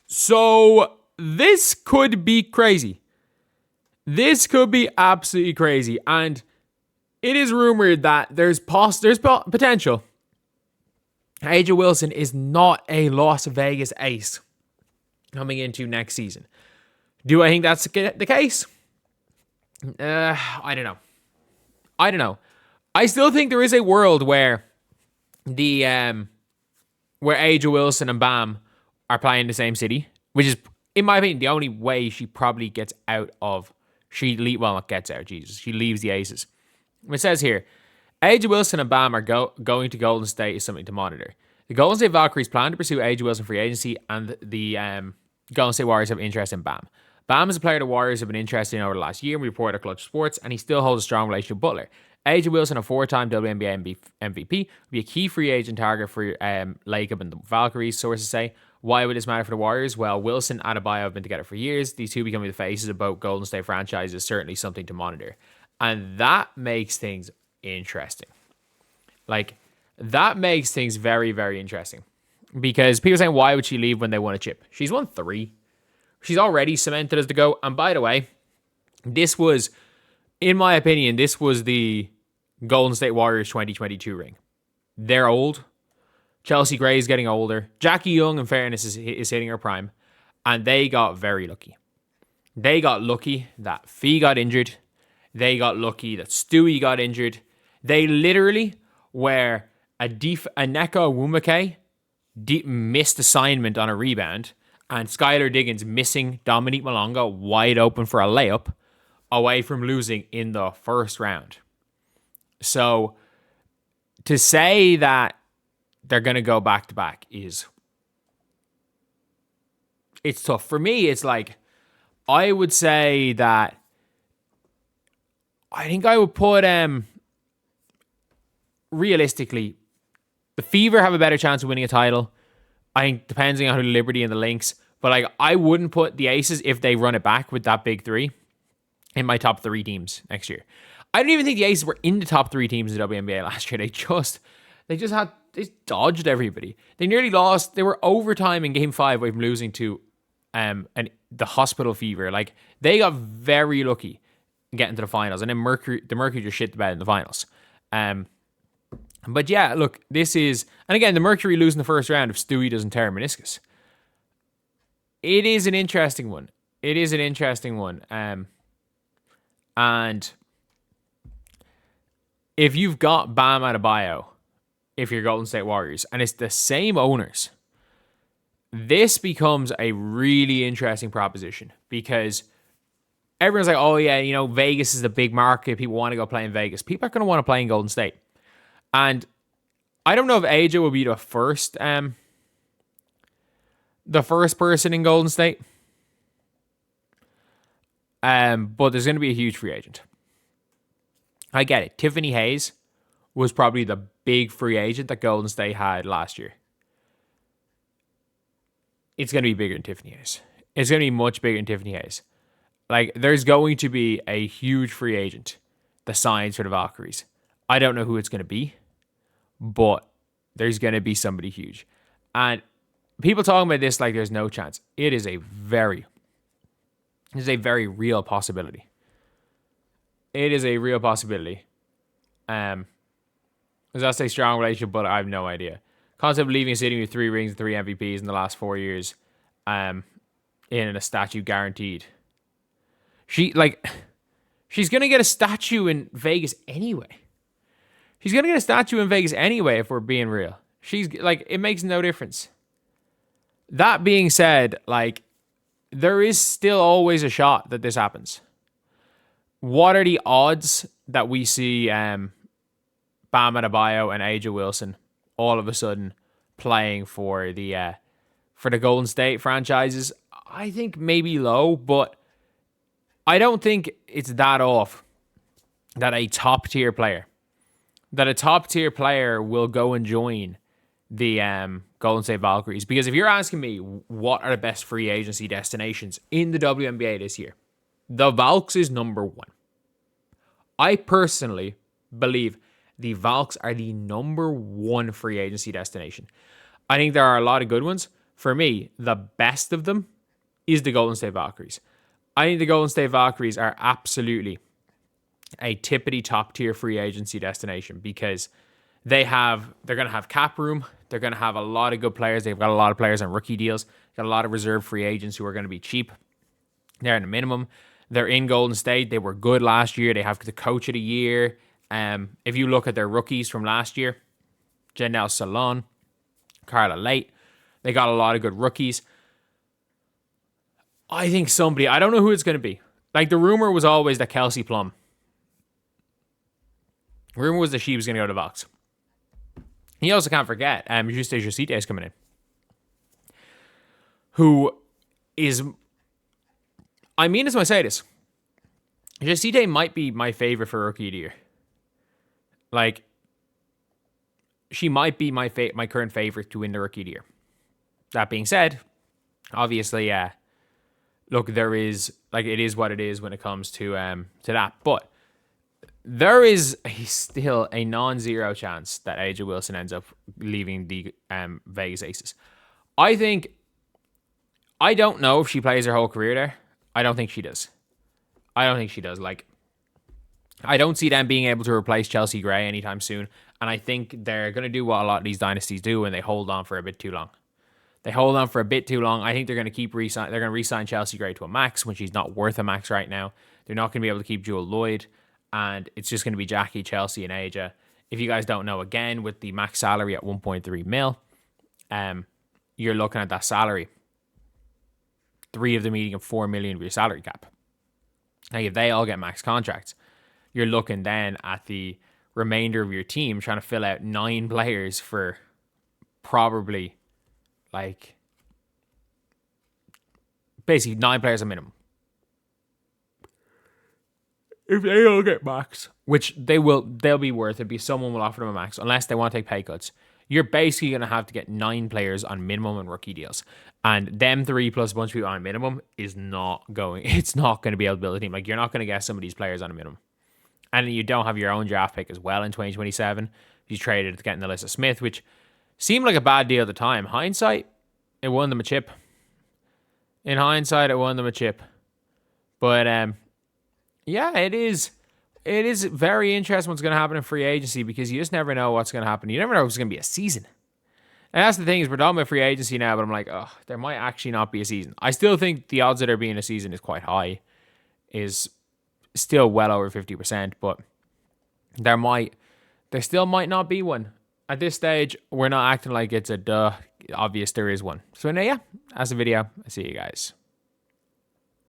So this could be crazy. This could be absolutely crazy. And it is rumored that there's potential. Angel Wilson is not a Las Vegas ace coming into next season. Do I think that's the case? I don't know. I still think there is a world where where Angel Wilson and Bam are playing in the same city, which is, in my opinion, the only way she probably gets out of. She leaves the Aces. It says here, Angel Wilson and Bam are going to Golden State is something to monitor. The Golden State Valkyries plan to pursue Angel Wilson free agency, and the Golden State Warriors have interest in Bam. Bam is a player the Warriors have been interested in over the last year, and we reported at Clutch Sports, and he still holds a strong relationship with Butler. Angel Wilson, a 4-time WNBA MVP, will be a key free agent target for Lacob and the Valkyries, sources say. Why would this matter for the Warriors? Well, Wilson and Adebayo have been together for years. These two becoming the faces of both Golden State franchises is certainly something to monitor. And that makes things interesting. That makes things very, very interesting. Because people are saying, why would she leave when they won a chip? She's won 3. She's already cemented as the GOAT. And by the way, this was, in my opinion, this was the Golden State Warriors 2022 ring. They're old. Chelsea Gray is getting older. Jackie Young, in fairness, is hitting her prime. And they got very lucky. They got lucky that Fee got injured. They got lucky that Stewie got injured. They literally were a Neko Wumake missed assignment on a rebound, and Skylar Diggins missing Dominique Malonga wide open for a layup away from losing in the first round. So to say that they're going to go back-to-back it's tough. For me, it's like, I would say that I think I would put, realistically, the Fever have a better chance of winning a title. I think, depending on who the Liberty and the Lynx. But I wouldn't put the Aces, if they run it back with that big 3, in my top 3 teams next year. I don't even think the Aces were in the top 3 teams in the WNBA last year. They dodged everybody. They nearly lost. They were overtime in Game 5 away from losing to the Hospital Fever. They got very lucky getting to the finals, and then the Mercury just shit the bed in the finals. But yeah, look, this is, and again, the Mercury losing the first round if Stewie doesn't tear a meniscus. It is an interesting one. And if you've got Bam Adebayo, if you're Golden State Warriors, and it's the same owners, this becomes a really interesting proposition, because everyone's like, oh yeah, Vegas is a big market. People want to go play in Vegas. People are going to want to play in Golden State. And I don't know if AJ will be the first person in Golden State. But there's going to be a huge free agent. I get it. Tiffany Hayes was probably the big free agent that Golden State had last year. It's going to be bigger than Tiffany Hayes. It's going to be much bigger than Tiffany Hayes. There's going to be a huge free agent that signs for the Valkyries. I don't know who it's going to be, but there's going to be somebody huge. And people talking about this like there's no chance. It is a very real possibility. It is a real possibility. Does that say strong relationship? But I have no idea. Concept of leaving a city with 3 rings and 3 MVPs in the last 4 years, in a statue guaranteed. She's gonna get a statue in Vegas anyway. If we're being real. It makes no difference. That being said, there is still always a shot that this happens. What are the odds that we see Bam Adebayo and Angel Wilson all of a sudden playing for the Golden State franchises? I think maybe low, but I don't think it's that off that a top-tier player will go and join the Golden State Valkyries. Because if you're asking me what are the best free agency destinations in the WNBA this year, the Valks is number 1. I personally believe the Valks are the number 1 free agency destination. I think there are a lot of good ones. for me, the best of them is the Golden State Valkyries. I think the Golden State Valkyries are absolutely a tippity top tier free agency destination because they're going to have cap room. They're going to have a lot of good players. They've got a lot of players on rookie deals. Got a lot of reserve free agents who are going to be cheap. They're at a minimum. They're in Golden State. They were good last year. They have the coach of the year. If you look at their rookies from last year, Janelle Salon, Carla Late, they got a lot of good rookies. I think I don't know who it's going to be. Like, the rumor was always that Kelsey Plum. Rumor was that she was going to go to the Vox. You also can't forget, Juste Josite is coming in. Who is, I mean this when I say this, Josite might be my favorite for Rookie of the Year. Like, she might be my current favorite to win the Rookie of the Year. That being said, obviously, look, there is, like, it is what it is when it comes to that. But there is still a non-zero chance that Angel Wilson ends up leaving the Vegas Aces. I don't know if she plays her whole career there. I don't think she does. Like, I don't see them being able to replace Chelsea Gray anytime soon. And I think they're going to do what a lot of these dynasties do, and they hold on for a bit too long. I think they're going to they're going to re-sign Chelsea Gray to a max when she's not worth a max right now. They're not going to be able to keep Jewel Lloyd, and it's just going to be Jackie, Chelsea, and Aja. If you guys don't know, again, with the max salary at 1.3 mil, you're looking at that salary. 3 of them eating up 4 million of your salary cap. Now, if they all get max contracts, you're looking then at the remainder of your team trying to fill out 9 players for probably, like, basically 9 players a minimum. If they all get max, which they'll be worth it, someone will offer them a max, unless they want to take pay cuts. You're basically going to have to get 9 players on minimum and rookie deals. And them 3 plus a bunch of people on minimum it's not going to be able to build a team. Like, you're not going to get some of these players on a minimum. And you don't have your own draft pick as well in 2027. You traded to get Alyssa Smith, which seemed like a bad deal at the time. Hindsight, it won them a chip. But, yeah, it is very interesting what's going to happen in free agency because you just never know what's going to happen. You never know if it's going to be a season. And that's the thing is we're talking about free agency now, but I'm like, oh, there might actually not be a season. I still think the odds of there being a season is quite high, is still well over 50%, but there still might not be one. At this stage, we're not acting like it's a duh. Obvious there is one. So, yeah, that's the video. I'll see you guys.